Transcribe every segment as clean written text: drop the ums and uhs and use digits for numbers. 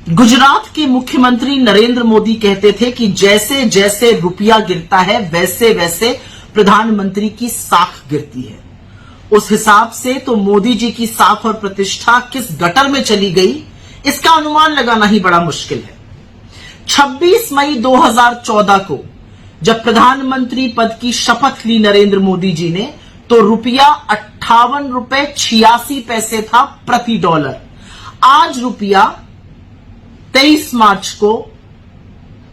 गुजरात के मुख्यमंत्री नरेंद्र मोदी कहते थे कि जैसे जैसे रुपया गिरता है वैसे वैसे प्रधानमंत्री की साख गिरती है। उस हिसाब से तो मोदी जी की साख और प्रतिष्ठा किस गटर में चली गई, इसका अनुमान लगाना ही बड़ा मुश्किल है। 26 मई 2014 को जब प्रधानमंत्री पद की शपथ ली नरेंद्र मोदी जी ने, तो रुपया 58 रुपए 86 पैसे था प्रति डॉलर। आज रुपया 23 मार्च को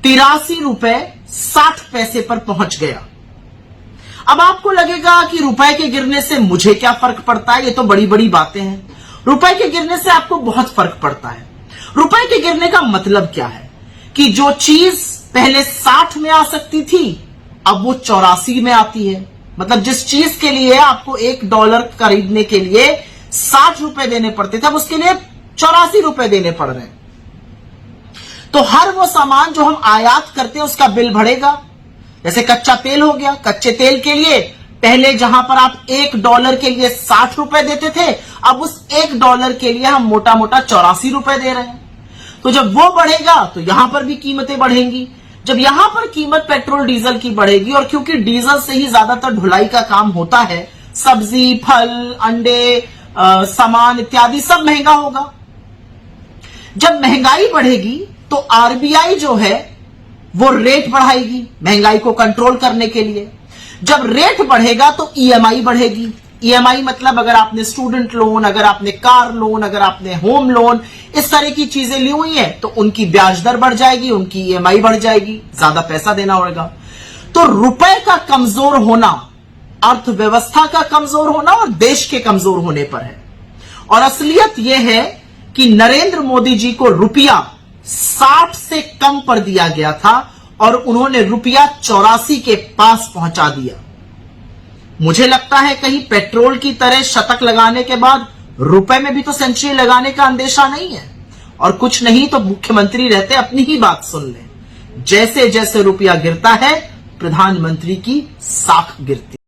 83 रुपए 60 पैसे पर पहुंच गया। अब आपको लगेगा कि रुपए के गिरने से मुझे क्या फर्क पड़ता है, ये तो बड़ी बड़ी बातें हैं। रुपए के गिरने से आपको बहुत फर्क पड़ता है। रुपए के गिरने का मतलब क्या है कि जो चीज पहले 60 में आ सकती थी, अब वो 84 में आती है। मतलब जिस चीज के लिए आपको $1 खरीदने के लिए 60 रुपए देने पड़ते थे, अब उसके लिए 84 रुपए देने पड़ रहे हैं। तो हर वो सामान जो हम आयात करते हैं उसका बिल बढ़ेगा। जैसे कच्चा तेल हो गया, कच्चे तेल के लिए पहले जहां पर आप $1 के लिए 60 रुपए देते थे, अब उस $1 के लिए हम मोटा मोटा 84 रुपए दे रहे हैं। तो जब वो बढ़ेगा तो यहां पर भी कीमतें बढ़ेंगी। जब यहां पर कीमत पेट्रोल डीजल की बढ़ेगी, और क्योंकि डीजल से ही ज्यादातर ढुलाई का काम होता है, सब्जी, फल, अंडे, सामान इत्यादि सब महंगा होगा। जब महंगाई बढ़ेगी तो आरबीआई जो है वो रेट बढ़ाएगी महंगाई को कंट्रोल करने के लिए। जब रेट बढ़ेगा तो ईएमआई बढ़ेगी। ईएमआई मतलब अगर आपने स्टूडेंट लोन, अगर आपने कार लोन, अगर आपने होम लोन, इस तरह की चीजें ली हुई हैं तो उनकी ब्याज दर बढ़ जाएगी, उनकी ईएमआई बढ़ जाएगी, ज्यादा पैसा देना होगा। तो रुपए का कमजोर होना अर्थव्यवस्था का कमजोर होना और देश के कमजोर होने पर है। और असलियत यह है कि नरेंद्र मोदी जी को रुपया 60 से कम पर दिया गया था और उन्होंने रुपया 84 के पास पहुंचा दिया। मुझे लगता है कहीं पेट्रोल की तरह शतक लगाने के बाद रुपए में भी तो सेंचुरी लगाने का अंदेशा नहीं है। और कुछ नहीं तो मुख्यमंत्री रहते अपनी ही बात सुन लें, जैसे जैसे रुपया गिरता है प्रधानमंत्री की साख गिरती।